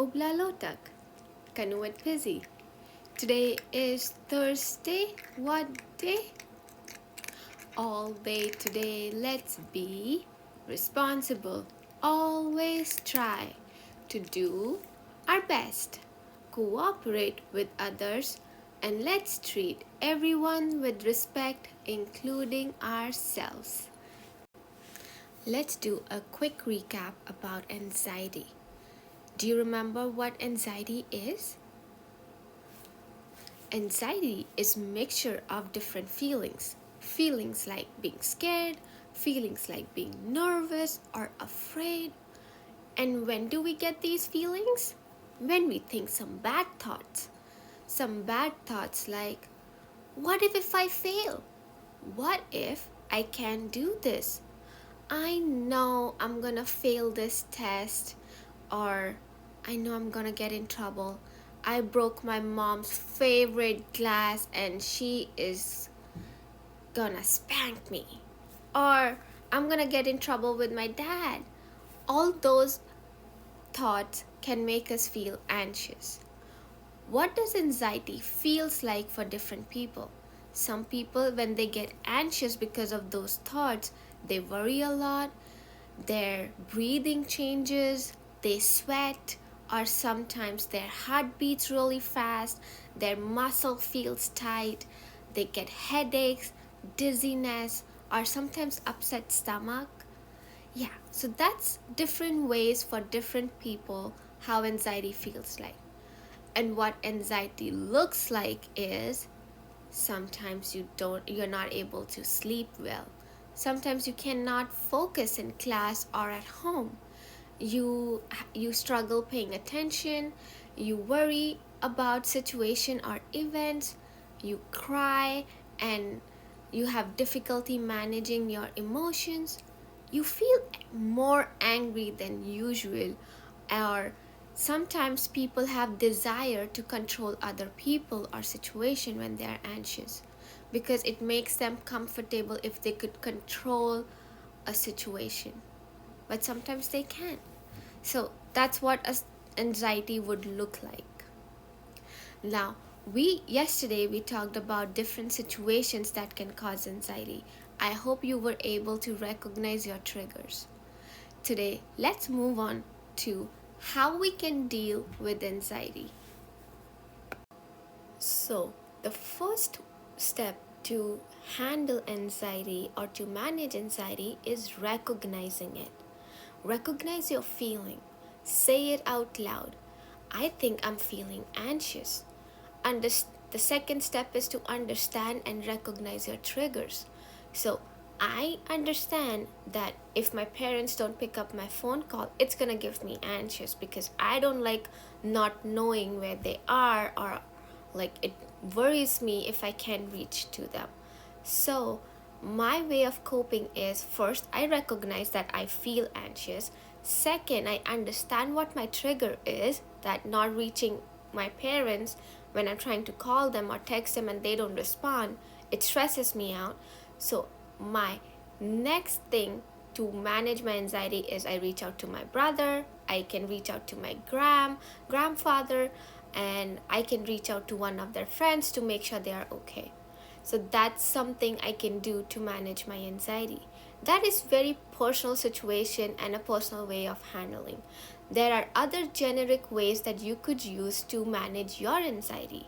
Ubla Lotak, Kanuat Pizzy. Today is Thursday. What day? All day today, let's be responsible. Always try to do our best. Cooperate with others and let's treat everyone with respect, including ourselves. Let's do a quick recap about anxiety. Do you remember what anxiety is? Anxiety is a mixture of different feelings. Feelings like being scared, feelings like being nervous or afraid. And when do we get these feelings? When we think some bad thoughts. Some bad thoughts like, what if I fail? What if I can't do this? I know I'm gonna fail this test, or I know I'm gonna get in trouble. I broke my mom's favorite glass and she is gonna spank me. Or I'm gonna get in trouble with my dad. All those thoughts can make us feel anxious. What does anxiety feels like for different people? Some people, when they get anxious because of those thoughts, they worry a lot, their breathing changes, they sweat, or sometimes their heart beats really fast, their muscle feels tight, they get headaches, dizziness, or sometimes upset stomach. Yeah, so that's different ways for different people how anxiety feels like. And what anxiety looks like is sometimes you're not able to sleep well. Sometimes you cannot focus in class or at home. You struggle paying attention, you worry about situation or events, you cry and you have difficulty managing your emotions. You feel more angry than usual, or sometimes people have desire to control other people or situation when they are anxious because it makes them comfortable if they could control a situation, but sometimes they can't. So that's what anxiety would look like. Now, we yesterday we talked about different situations that can cause anxiety. I hope you were able to recognize your triggers. Today, let's move on to how we can deal with anxiety. So, the first step to handle anxiety or to manage anxiety is recognizing it. Recognize your feeling. Say it out loud. I think I'm feeling anxious. The second step is to understand and recognize your triggers. So, I understand that if my parents don't pick up my phone call, it's gonna give me anxious because I don't like not knowing where they are, or like it worries me if I can't reach to them. So, my way of coping is first, I recognize that I feel anxious. Second, I understand what my trigger is, that not reaching my parents when I'm trying to call them or text them and they don't respond, it stresses me out. So, my next thing to manage my anxiety is I reach out to my brother, I can reach out to my grandfather, and I can reach out to one of their friends to make sure they are okay. So that's something I can do to manage my anxiety. That is very personal situation and a personal way of handling. There are other generic ways that you could use to manage your anxiety.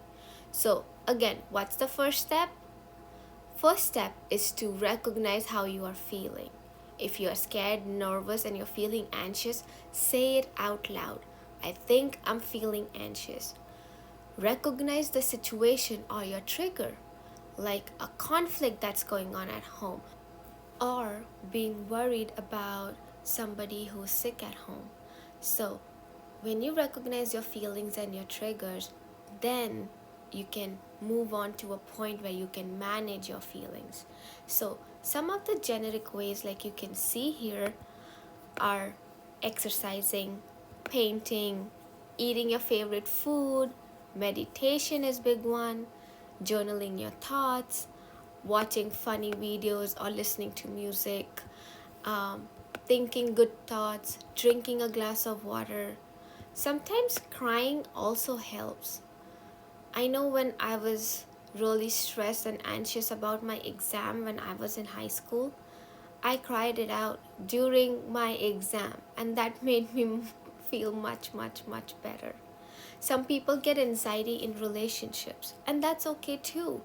So again, what's the first step? First step is to recognize how you are feeling. If you are scared, nervous, and you're feeling anxious, say it out loud. I think I'm feeling anxious. Recognize the situation or your trigger, like a conflict that's going on at home, or being worried about somebody who's sick at home. So, when you recognize your feelings and your triggers, then you can move on to a point where you can manage your feelings. So, some of the generic ways, like you can see here, are exercising, painting, eating your favorite food, meditation is big one, journaling your thoughts, watching funny videos or listening to music, thinking good thoughts, drinking a glass of water, Sometimes crying also helps. I know when I was really stressed and anxious about my exam when I was in high school, I cried it out during my exam, and that made me feel much, much, much better. Some people get anxiety in relationships, and that's okay too.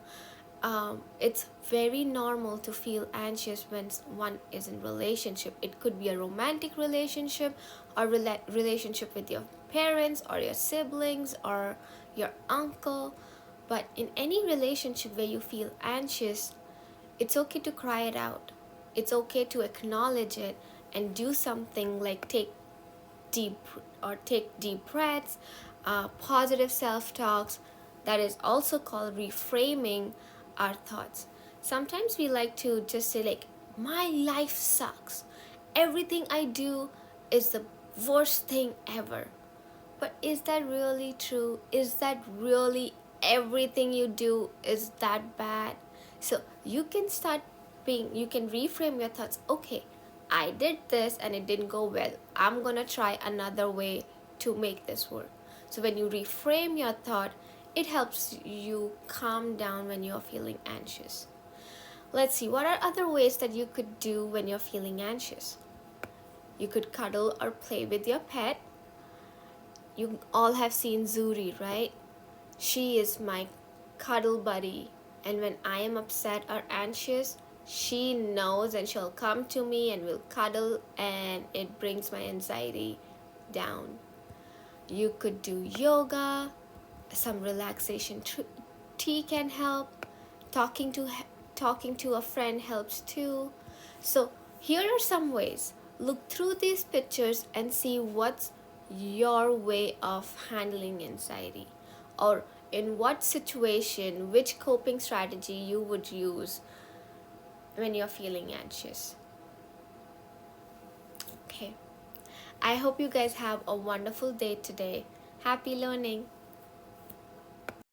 It's very normal to feel anxious when one is in relationship. It could be a romantic relationship or relationship with your parents or your siblings or your uncle. But in any relationship where you feel anxious, it's okay to cry it out. It's okay to acknowledge it and do something like deep take deep breaths, positive self-talks. That is also called reframing our thoughts. Sometimes we like to just say like, my life sucks, everything I do is the worst thing ever. But is that really true? Is that really everything you do is that bad? So you can you can reframe your thoughts. Okay, I did this and it didn't go well. I'm gonna try another way to make this work. So when you reframe your thought, it helps you calm down when you're feeling anxious. Let's see, what are other ways that you could do when you're feeling anxious? You could cuddle or play with your pet. You all have seen Zuri, right? She is my cuddle buddy. And when I am upset or anxious, she knows and she'll come to me and we'll cuddle, and it brings my anxiety down. You could do yoga, some relaxation tea can help. Talking to talking to a friend helps too. So here are some ways. Look through these pictures and see what's your way of handling anxiety, or in what situation, which coping strategy you would use when you're feeling anxious. Okay. I hope you guys have a wonderful day today. Happy learning.